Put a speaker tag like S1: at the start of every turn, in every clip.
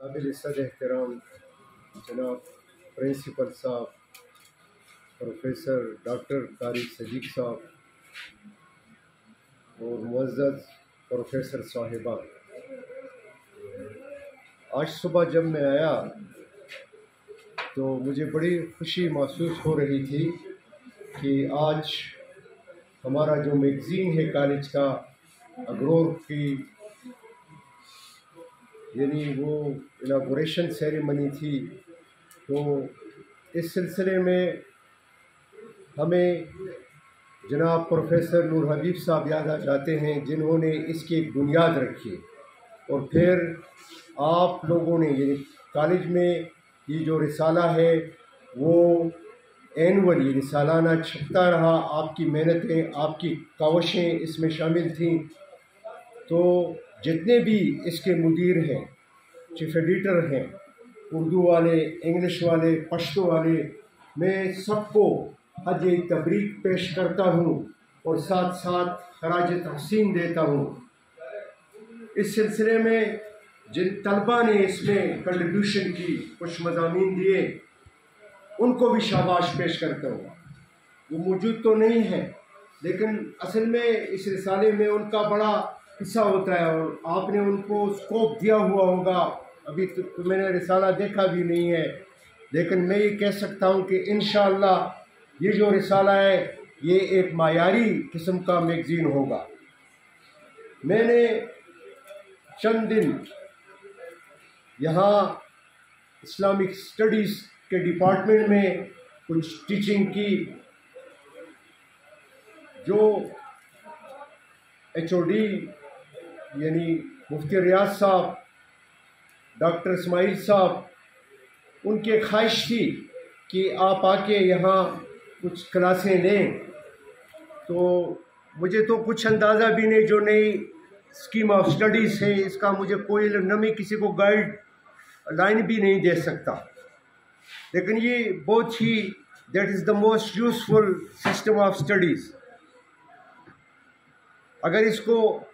S1: काबिल इज़्ज़त एहतराम जनाब प्रिंसिपल साहब प्रोफेसर डॉक्टर कारी सदीक साहब और मुअज़्ज़ज़ प्रोफेसर साहिबान, आज सुबह जब मैं आया तो मुझे बड़ी खुशी महसूस हो रही थी कि आज हमारा जो मैगज़ीन है कॉलेज का अग्रोर की यानी वो इनागोरेशन सेरेमनी थी। तो इस सिलसिले में हमें जनाब प्रोफेसर नूर हबीब साहब याद आ जाते हैं जिन्होंने इसकी एक बुनियाद रखी और फिर आप लोगों ने यानी कॉलेज में ये जो रिसाला है वो एनुअल यानी सालाना छपता रहा। आपकी मेहनतें, आपकी कावशें इसमें शामिल थीं। तो जितने भी इसके मुदीर हैं, चीफ एडिटर हैं, उर्दू वाले, इंग्लिश वाले, पश्तो वाले, मैं सबको हज तबरीक पेश करता हूँ और साथ साथ खराज तहसीन देता हूँ। इस सिलसिले में जिन तलबा ने इसमें कंट्रीब्यूशन की, कुछ मज़ामीन दिए, उनको भी शाबाश पेश करता हूँ। वो मौजूद तो नहीं है लेकिन असल में इस रिसाले में उनका बड़ा हिस्सा होता है और आपने उनको स्कोप दिया हुआ होगा। अभी तो मैंने रिसाला देखा भी नहीं है, लेकिन मैं ये कह सकता हूँ कि इंशाअल्लाह ये जो रिसाला है ये एक मायारी किस्म का मैगज़ीन होगा। मैंने चंद दिन यहाँ इस्लामिक स्टडीज़ के डिपार्टमेंट में कुछ टीचिंग की। जो HOD यानी मुफ्ती रियाज साहब, डॉक्टर इस्माइल साहब, उनकी ख्वाहिश थी कि आप आके यहाँ कुछ क्लासें लें। तो मुझे तो कुछ अंदाज़ा भी नहीं, जो नई स्कीम ऑफ स्टडीज़ है इसका मुझे कोई न, मैं किसी को गाइड लाइन भी नहीं दे सकता। लेकिन ये बहुत ही that is the most useful system of studies. अगर इसको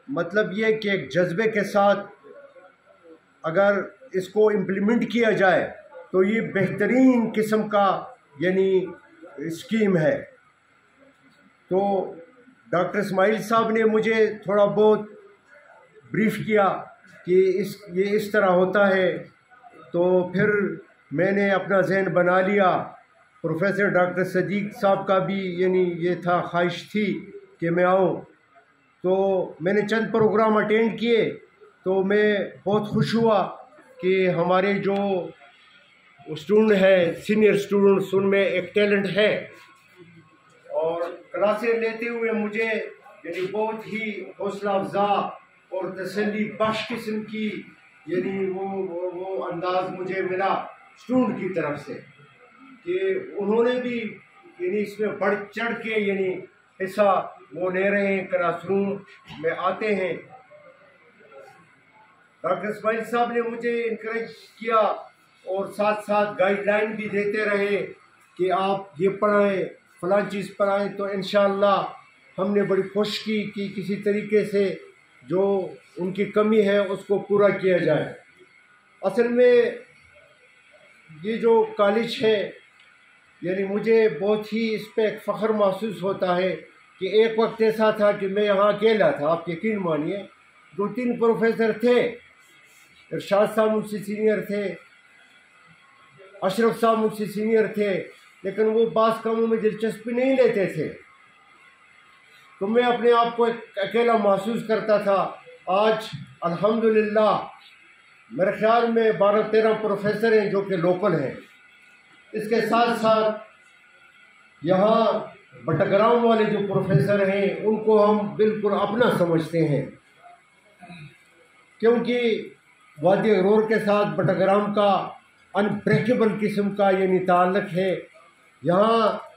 S1: मतलब ये कि एक जज्बे के साथ अगर इसको इम्प्लीमेंट किया जाए तो ये बेहतरीन किस्म का यानी स्कीम है। तो डॉक्टर इस्माइल साहब ने मुझे थोड़ा बहुत ब्रीफ किया कि ये इस तरह होता है। तो फिर मैंने अपना जहन बना लिया। प्रोफेसर डॉक्टर सदीक साहब का भी यानी ये था, ख्वाहिश थी कि मैं आऊँ। तो मैंने चंद प्रोग्राम अटेंड किए तो मैं बहुत खुश हुआ कि हमारे जो स्टूडेंट हैं, सीनियर स्टूडेंट्स, उनमें एक टैलेंट है। और क्लासें लेते हुए मुझे यानी बहुत ही हौसला अफजा और तसल्ली बख्श किस्म की यानी वो अंदाज़ मुझे मिला स्टूडेंट की तरफ से कि उन्होंने भी यानी इसमें बढ़ चढ़ के यानी हिस्सा वो ले रहे हैं, क्लासरूम में आते हैं। डॉक्टर इस्माइल साहब ने मुझे इनकरेज किया और साथ साथ गाइडलाइन भी देते रहे कि आप ये पढ़ाएं, फ़लाँ चीज़ पढ़ाएं। तो इंशाअल्लाह हमने बड़ी कोशिश की कि किसी तरीके से जो उनकी कमी है उसको पूरा किया जाए। असल में ये जो कॉलेज है यानी मुझे बहुत ही इस पर फ़ख्र महसूस होता है कि एक वक्त ऐसा था कि मैं यहाँ अकेला था। आप यकीन मानिए 2-3 प्रोफेसर थे, इरशाद साहब मुझसे सीनियर थे, अशरफ साहब मुझसे सीनियर थे, लेकिन वो बास कामों में दिलचस्पी नहीं लेते थे। तो मैं अपने आप को एक अकेला महसूस करता था। आज अल्हम्दुलिल्लाह मेरे ख्याल में 12-13 प्रोफेसर हैं जो कि लोकल हैं। इसके साथ साथ यहाँ बटग्राम वाले जो प्रोफेसर हैं उनको हम बिल्कुल अपना समझते हैं, क्योंकि वादी अग्रोर के साथ बटग्राम का अनब्रेकेबल किस्म का यानी ताल्लुक़ है। यहाँ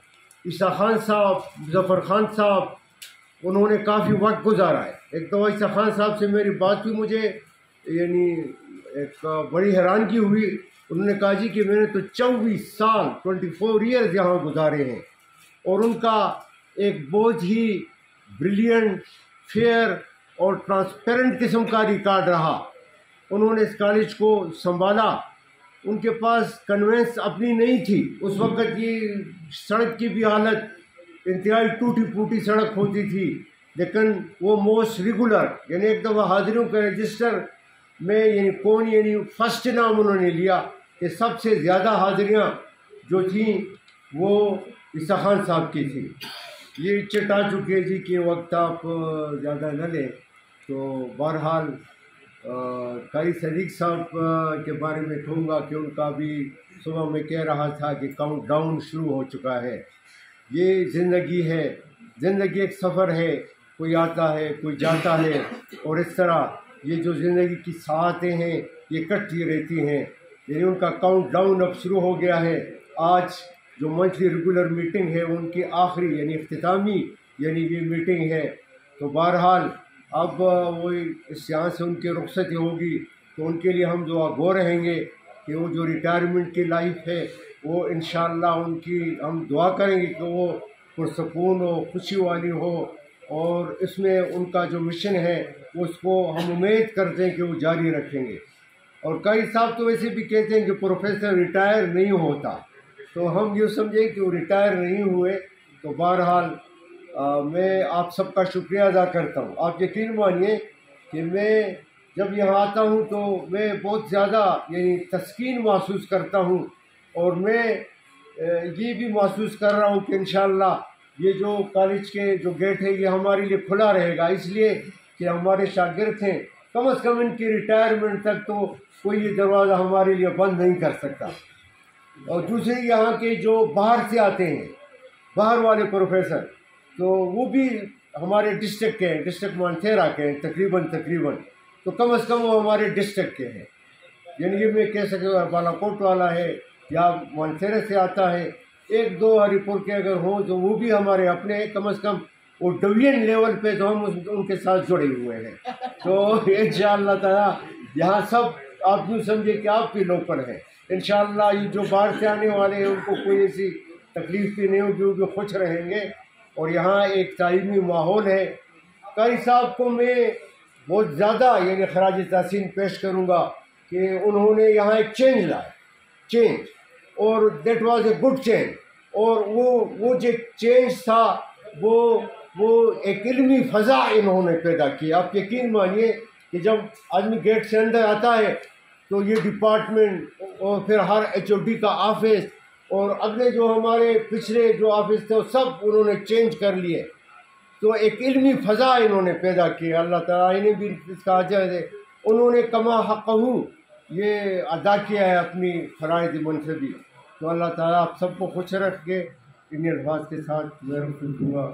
S1: ईसा खान साहब, मुज़फ़्फ़र खान साहब, उन्होंने काफ़ी वक्त गुजारा है। एक तो ईसा खान साहब से मेरी बात हुई, मुझे यानी एक बड़ी हैरानगी हुई। उन्होंने कहा जी कि मैंने तो 24 साल 24 ईयर्स यहाँ गुजारे हैं और उनका एक बहुत ही ब्रिलियंट, फेयर और ट्रांसपेरेंट किस्म का रिकॉर्ड रहा। उन्होंने इस कॉलेज को संभाला। उनके पास कन्वेंस अपनी नहीं थी उस वक़्त। ये सड़क की भी हालत इंतहाई टूटी फूटी सड़क होती थी, लेकिन वो मोस्ट रेगुलर यानी एक दफ़ा हाजिरों के रजिस्टर में यानी कौन यानी फर्स्ट नाम उन्होंने लिया कि सबसे ज़्यादा हाजिरियाँ जो थी वो ईसा खान साहब की थी। ये चिट आ चुकी है जी कि वक्त आप ज़्यादा न लें। तो बहरहाल कारी सदीक साहब के बारे में कहूँगा कि उनका भी सुबह में कह रहा था कि काउंट डाउन शुरू हो चुका है। ये ज़िंदगी है, ज़िंदगी एक सफ़र है, कोई आता है कोई जाता है, और इस तरह ये जो ज़िंदगी की साहतें हैं ये कटती रहती हैं। यानी उनका काउंट डाउन अब शुरू हो गया है। आज जो मंथली रेगुलर मीटिंग है उनकी आखिरी यानी इख्तितामी यानी ये मीटिंग है। तो बहरहाल अब वो इस यहाँ से उनकी रुखसती होगी तो उनके लिए हम दुआ गो रहेंगे कि वो जो रिटायरमेंट की लाइफ है वो इंशाअल्लाह उनकी हम दुआ करेंगे कि वो पुरसकून हो, खुशी वाली हो, और इसमें उनका जो मिशन है उसको हम उम्मीद करते हैं कि वो जारी रखेंगे। और कई साहब तो वैसे भी कहते हैं कि प्रोफेसर रिटायर नहीं होता, तो हम ये समझें कि वो रिटायर नहीं हुए। तो बहरहाल मैं आप सबका शुक्रिया अदा करता हूँ। आप यकीन मानिए कि मैं जब यहाँ आता हूँ तो मैं बहुत ज़्यादा यानी तस्कीन महसूस करता हूँ, और मैं ये भी महसूस कर रहा हूँ कि इंशाअल्लाह ये जो कॉलेज के जो गेट है ये हमारे लिए खुला रहेगा, इसलिए कि हमारे शागिर्द हैं। कम से कम इनकी रिटायरमेंट तक तो कोई ये दरवाज़ा हमारे लिए बंद नहीं कर सकता। और दूसरे यहाँ के जो बाहर से आते हैं, बाहर वाले प्रोफेसर, तो वो भी हमारे डिस्ट्रिक्ट के हैं, डिस्ट्रिक्ट मानसेरा के हैं तकरीबन। तो कम से कम वो हमारे डिस्ट्रिक्ट के हैं। यानी ये मैं कह सकता हूँ बालाकोट वाला है या मानसेरा से आता है, एक दो हरिपुर के अगर हों तो वो भी हमारे अपने हैं। कम से कम वो डिवीजन लेवल पे तो हम उनके साथ जुड़े हुए हैं। तो इंशाअल्लाह ताला यहाँ सब आप यूँ समझे कि आप भी लोकल हैं। इंशाअल्लाह ये जो बाहर से आने वाले हैं उनको कोई ऐसी तकलीफ भी नहीं होगी, वो भी खुश रहेंगे। और यहाँ एक तालीमी माहौल है। कई साहब को मैं बहुत ज़्यादा यानी खराज तहसीन पेश करूँगा कि उन्होंने यहाँ एक चेंज लाया, चेंज, और that was a good change. और वो जो चेंज था वो एक इल्मी फ़ज़ा इन्होंने पैदा की। आप यकीन मानिए कि जब आदमी गेट से अंदर आता है तो ये डिपार्टमेंट और फिर हर HOD का ऑफिस और अगले जो हमारे पिछले जो ऑफिस थे सब उन्होंने चेंज कर लिए। तो एक इल्मी फ़ज़ा इन्होंने पैदा की। अल्लाह ताला इन्हें भी इसका अजर है। उन्होंने कमा हक़हू ये अदा किया है अपनी फ़राइज़ मनसबी। तो अल्लाह ताला आप सबको खुश रख के इन अल्फाज के साथ मैं रुख़ दूँगा।